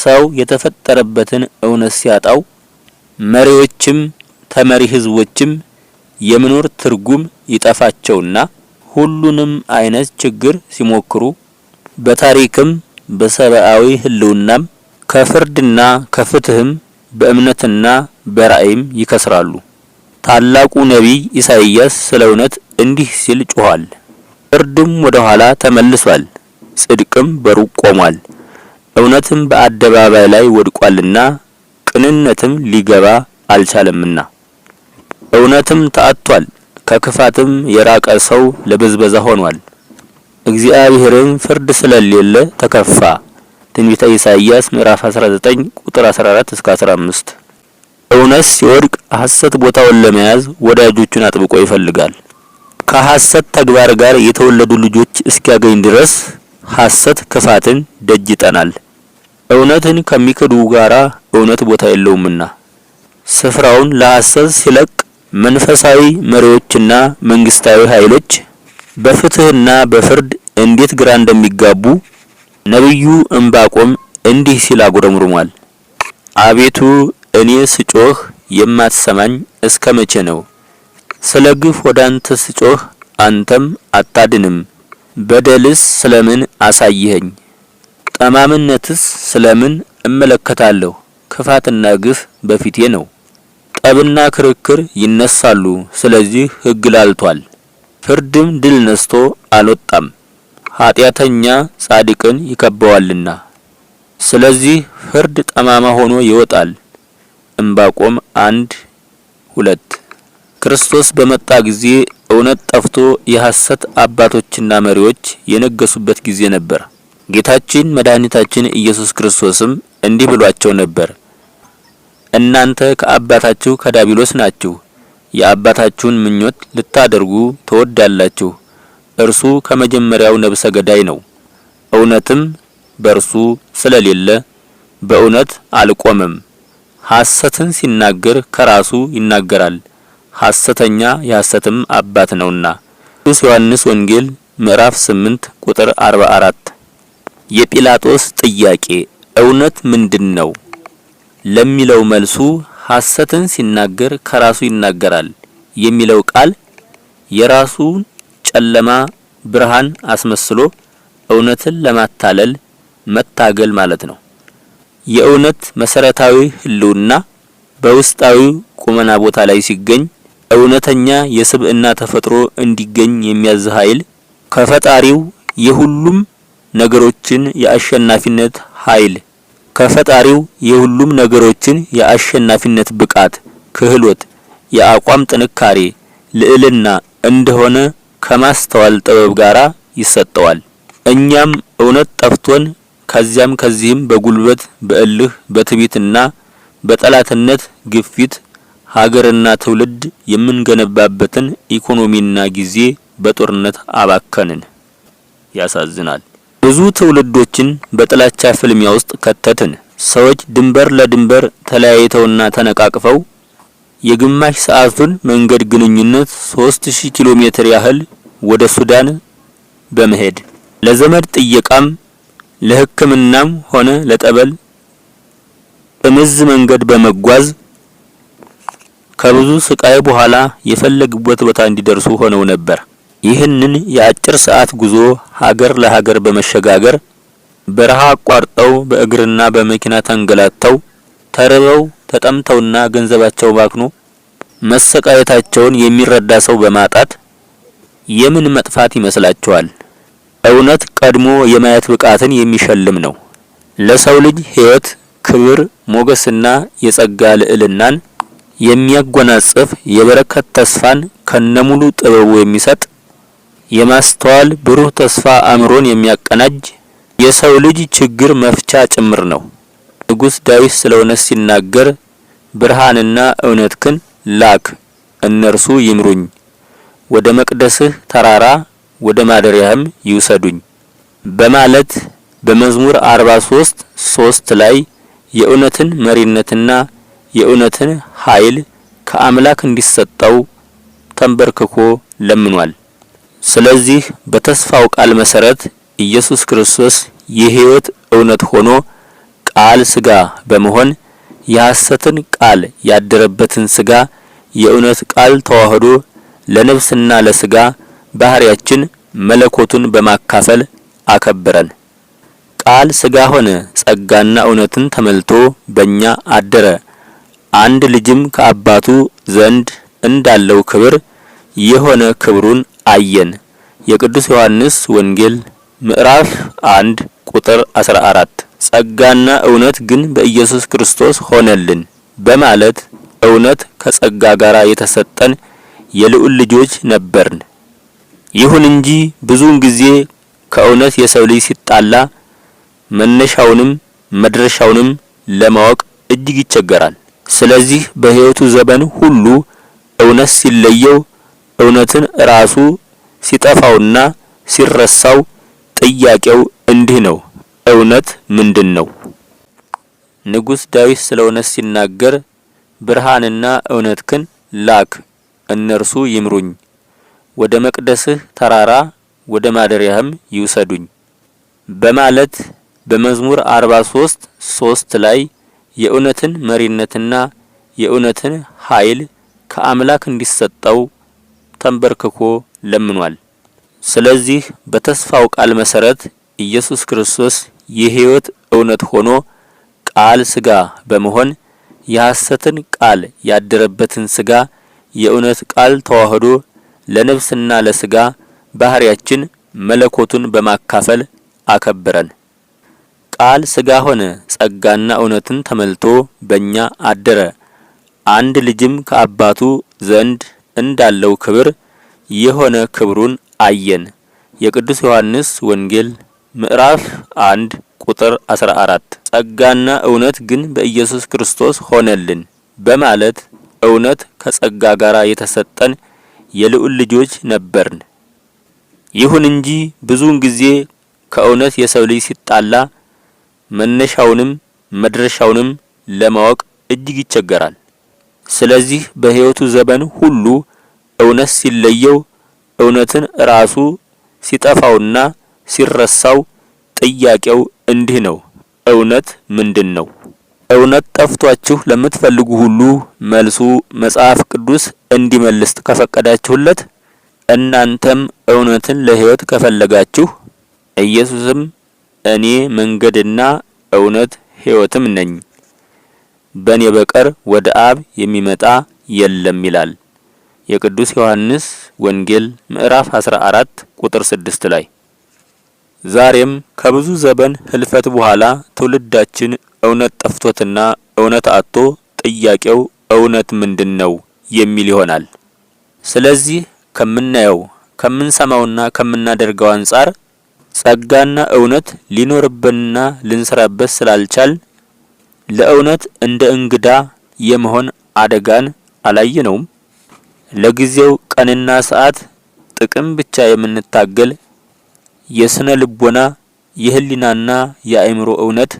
ሰው የተፈጠረበትን እውነት ሲያጣው መሪዎችም ተመሪ ህዝቦችም የመኖር ትርጉም ይጠፋቸውና ሁሉንም አይነት ችግር ሲሞክሩ በታሪክም በሰብአዊ ህልውናም ከፍርድና ከፍትህም በእምነትና በራእይም ይከስራሉ። ታላቁ ነቢይ ኢሳይያስ ስለ እውነት እንዲህ ሲል ጮኋል። ፍርድም ወደ ኋላ ተመልሷል፣ ጽድቅም በሩቅ ቆሟል። እውነትም በአደባባይ ላይ ወድቋልና ቅንነትም ሊገባ አልቻለምና። እውነትም ተአጥቷል፣ ከክፋትም የራቀ ሰው ለብዝበዛ ሆኗል። እግዚአብሔርም ፍርድ ስለሌለ ተከፋ። ትንቢተ ኢሳይያስ ምዕራፍ 19 ቁጥር 14 እስከ 15። እውነት ሲወድቅ ሐሰት ቦታውን ለመያዝ ወዳጆቹን አጥብቆ ይፈልጋል። ከሐሰት ተግባር ጋር የተወለዱ ልጆች እስኪያገኝ ድረስ ሐሰት ክፋትን ደጅ ይጠናል። እውነትን ከሚክዱ ጋራ እውነት ቦታ የለውምና ስፍራውን ለሐሰት ሲለቅ መንፈሳዊ መሪዎችና መንግስታዊ ኃይሎች በፍትህና በፍርድ እንዴት ግራ እንደሚጋቡ ነብዩ ዕንባቆም እንዲህ ሲል አጉረምርሟል። አቤቱ እኔ ስጮህ የማትሰማኝ እስከ መቼ ነው? ስለ ግፍ ወዳንተ ስጮህ አንተም አታድንም። በደልስ ስለምን አሳየኸኝ? ጠማምነትስ ስለምን እመለከታለሁ? ክፋትና ግፍ በፊቴ ነው። ጠብና ክርክር ይነሳሉ፣ ስለዚህ ሕግ ላልቷል። ፍርድም ድል ነስቶ አልወጣም፣ ኃጢአተኛ ጻድቅን ይከበዋልና። ስለዚህ ፍርድ ጠማማ ሆኖ ይወጣል። ዕንባቆም 1:2። ክርስቶስ በመጣ ጊዜ እውነት ጠፍቶ የሐሰት አባቶችና መሪዎች የነገሱበት ጊዜ ነበር። ጌታችን መድኃኒታችን ኢየሱስ ክርስቶስም እንዲህ ብሏቸው ነበር። እናንተ ከአባታችሁ ከዲያብሎስ ናችሁ፣ የአባታችሁን ምኞት ልታደርጉ ትወዳላችሁ። እርሱ ከመጀመሪያው ነብሰ ገዳይ ነው፣ እውነትም በእርሱ ስለሌለ በእውነት አልቆመም። ሐሰትን ሲናገር ከራሱ ይናገራል፣ ሐሰተኛ የሐሰትም አባት ነውና። ቅዱስ ዮሐንስ ወንጌል ምዕራፍ 8 ቁጥር 44። የጲላጦስ ጥያቄ እውነት ምንድነው ለሚለው መልሱ ሐሰትን ሲናገር ከራሱ ይናገራል የሚለው ቃል የራሱን ጨለማ ብርሃን አስመስሎ እውነትን ለማታለል መታገል ማለት ነው። የእውነት መሰረታዊ ህልውና በውስጣዊ ቁመና ቦታ ላይ ሲገኝ እውነተኛ የስብዕና ተፈጥሮ እንዲገኝ የሚያዝ ኃይል ከፈጣሪው የሁሉም ነገሮችን የአሸናፊነት ኃይል ከፈጣሪው የሁሉም ነገሮችን የአሸናፊነት ብቃት፣ ክህሎት፣ የአቋም ጥንካሬ፣ ልዕልና እንደሆነ ከማስተዋል ጥበብ ጋራ ይሰጠዋል። እኛም እውነት ጠፍቶን ከዚያም ከዚህም በጉልበት በእልህ በትዕቢትና በጠላትነት ግፊት ሀገርና ትውልድ የምንገነባበትን ኢኮኖሚና ጊዜ በጦርነት አባከንን። ያሳዝናል። ብዙ ትውልዶችን በጥላቻ ፍልሚያ ውስጥ ከተትን። ሰዎች ድንበር ለድንበር ተለያይተውና ተነቃቅፈው የግማሽ ሰዓቱን መንገድ ግንኙነት 3000 ኪሎ ሜትር ያህል ወደ ሱዳን በመሄድ ለዘመድ ጥየቃም ለሕክምናም ሆነ ለጠበል ጥምዝ መንገድ በመጓዝ ከብዙ ስቃይ በኋላ የፈለጉበት ቦታ እንዲደርሱ ሆነው ነበር። ይህንን የአጭር ሰዓት ጉዞ ሀገር ለሀገር በመሸጋገር በረሃ አቋርጠው በእግርና በመኪና ተንገላተው ተርበው ተጠምተውና ገንዘባቸው ባክኖ መሰቃየታቸውን የሚረዳ ሰው በማጣት የምን መጥፋት ይመስላችኋል? እውነት ቀድሞ የማየት ብቃትን የሚሸልም ነው። ለሰው ልጅ ሕይወት፣ ክብር፣ ሞገስና የጸጋ ልዕልናን የሚያጎናጽፍ የበረከት ተስፋን ከነሙሉ ጥበቡ የሚሰጥ የማስተዋል ብሩህ ተስፋ አእምሮን የሚያቀናጅ የሰው ልጅ ችግር መፍቻ ጭምር ነው። ንጉሥ ዳዊት ስለ እውነት ሲናገር ብርሃንና እውነትህን ላክ፣ እነርሱ ይምሩኝ፣ ወደ መቅደስህ ተራራ ወደ ማደሪያህም ይውሰዱኝ በማለት በመዝሙር 43:3 ላይ የእውነትን መሪነትና የእውነትን ኃይል ከአምላክ እንዲሰጠው ተንበርክኮ ለምኗል። ስለዚህ በተስፋው ቃል መሰረት ኢየሱስ ክርስቶስ የሕይወት እውነት ሆኖ ቃል ሥጋ በመሆን የሐሰትን ቃል ያደረበትን ሥጋ የእውነት ቃል ተዋህዶ ለነፍስና ለሥጋ ባህሪያችን መለኮቱን በማካፈል አከበረን። ቃል ሥጋ ሆነ፣ ጸጋና እውነትን ተመልቶ በእኛ አደረ። አንድ ልጅም ከአባቱ ዘንድ እንዳለው ክብር የሆነ ክብሩን አየን። የቅዱስ ዮሐንስ ወንጌል ምዕራፍ 1 ቁጥር 14። ጸጋና እውነት ግን በኢየሱስ ክርስቶስ ሆነልን በማለት እውነት ከጸጋ ጋር የተሰጠን የልዑል ልጆች ነበርን። ይሁን እንጂ ብዙውን ጊዜ ከእውነት የሰው ልጅ ሲጣላ መነሻውንም መድረሻውንም ለማወቅ እጅግ ይቸገራል። ስለዚህ በሕይወቱ ዘመን ሁሉ እውነት ሲለየው፣ እውነትን ራሱ ሲጠፋውና ሲረሳው ጥያቄው እንዲህ ነው፣ እውነት ምንድነው? ንጉሥ ዳዊት ስለ እውነት ሲናገር ብርሃንና እውነትህን ላክ፣ እነርሱ ይምሩኝ፣ ወደ መቅደስህ ተራራ ወደ ማደሪያህም ይውሰዱኝ በማለት በመዝሙር 43:3 ላይ የእውነትን መሪነትና የእውነትን ኃይል ከአምላክ እንዲሰጠው ተንበርክኮ ለምኗል። ስለዚህ በተስፋው ቃል መሰረት ኢየሱስ ክርስቶስ የሕይወት እውነት ሆኖ ቃል ሥጋ በመሆን የሐሰትን ቃል ያደረበትን ሥጋ የእውነት ቃል ተዋህዶ ለነፍስና ለሥጋ ባህሪያችን መለኮቱን በማካፈል አከበረን። ቃል ሥጋ ሆነ፣ ጸጋና እውነትን ተመልቶ በእኛ አደረ። አንድ ልጅም ከአባቱ ዘንድ እንዳለው ክብር የሆነ ክብሩን አየን። የቅዱስ ዮሐንስ ወንጌል ምዕራፍ 1 ቁጥር 14። ጸጋና እውነት ግን በኢየሱስ ክርስቶስ ሆነልን በማለት እውነት ከጸጋ ጋር የተሰጠን የልዑል ልጆች ነበርን። ይሁን እንጂ ብዙውን ጊዜ ከእውነት የሰው ልጅ ሲጣላ መነሻውንም መድረሻውንም ለማወቅ እጅግ ይቸገራል። ስለዚህ በሕይወቱ ዘመን ሁሉ እውነት ሲለየው፣ እውነትን ራሱ ሲጠፋውና ሲረሳው ጥያቄው እንዲህ ነው፣ እውነት ምንድነው? እውነት ጠፍቷችሁ ለምትፈልጉ ሁሉ መልሱ መጽሐፍ ቅዱስ እንዲመልስ ከፈቀዳችሁለት፣ እናንተም እውነትን ለሕይወት ከፈለጋችሁ ኢየሱስም እኔ መንገድና እውነት ሕይወትም ነኝ፣ በእኔ በቀር ወደ አብ የሚመጣ የለም ይላል። የቅዱስ ዮሐንስ ወንጌል ምዕራፍ 14 ቁጥር 6 ላይ። ዛሬም ከብዙ ዘመን ህልፈት በኋላ ትውልዳችን እውነት ጠፍቶትና እውነት አጥቶ ጥያቄው እውነት ምንድነው የሚል ይሆናል። ስለዚህ ከምናየው ከምንሰማውና ከምናደርገው አንጻር ጸጋና እውነት ሊኖርብንና ልንሰራበት ስላልቻል ለእውነት እንደ እንግዳ የመሆን አደጋን አላየነውም። ለጊዜው ቀንና ሰዓት ጥቅም ብቻ የምንታገል የስነ ልቦና የህሊናና የአእምሮ እውነት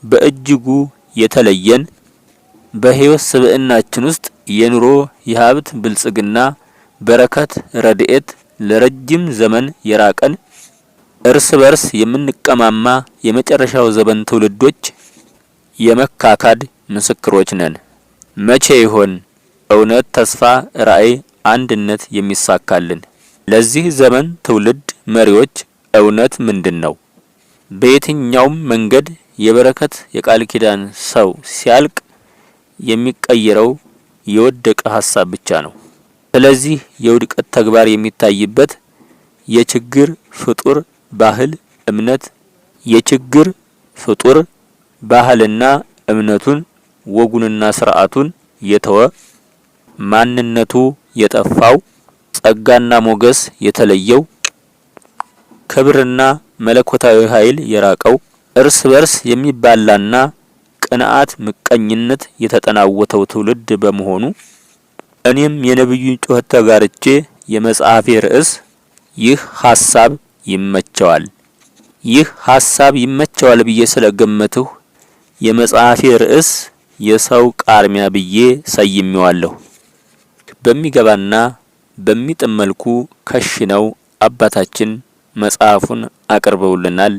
በእጅጉ የተለየን በሕይወት ስብዕናችን ውስጥ የኑሮ የሀብት ብልጽግና በረከት ረድኤት ለረጅም ዘመን የራቀን እርስ በርስ የምንቀማማ የመጨረሻው ዘመን ትውልዶች የመካካድ ምስክሮች ነን። መቼ ይሆን እውነት፣ ተስፋ፣ ራእይ፣ አንድነት የሚሳካልን? ለዚህ ዘመን ትውልድ መሪዎች እውነት ምንድነው? በየትኛውም መንገድ የበረከት የቃል ኪዳን ሰው ሲያልቅ የሚቀየረው የወደቀ ሐሳብ ብቻ ነው። ስለዚህ የውድቀት ተግባር የሚታይበት የችግር ፍጡር ባህል እምነት የችግር ፍጡር ባህልና እምነቱን ወጉንና ስርዓቱን የተወ ማንነቱ የጠፋው ጸጋና ሞገስ የተለየው ክብርና መለኮታዊ ኃይል የራቀው እርስ በርስ የሚባላና ቅንዓት ምቀኝነት የተጠናወተው ትውልድ በመሆኑ እኔም የነብዩን ጩኸት ተጋርቼ የመጽሐፌ ርዕስ ይህ ሐሳብ ይመቸዋል ብዬ ስለገመትሁ የመጽሐፌ ርዕስ የሰው ቃርሚያ ብዬ ሰይሜዋለሁ። በሚገባና በሚጥም መልኩ ከሽነው አባታችን መጽሐፉን አቅርበውልናል።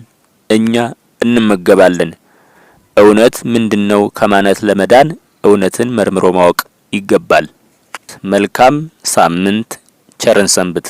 እኛ እንመገባለን። እውነት ምንድነው ከማለት ለመዳን እውነትን መርምሮ ማወቅ ይገባል። መልካም ሳምንት ቸርን ሰንብት።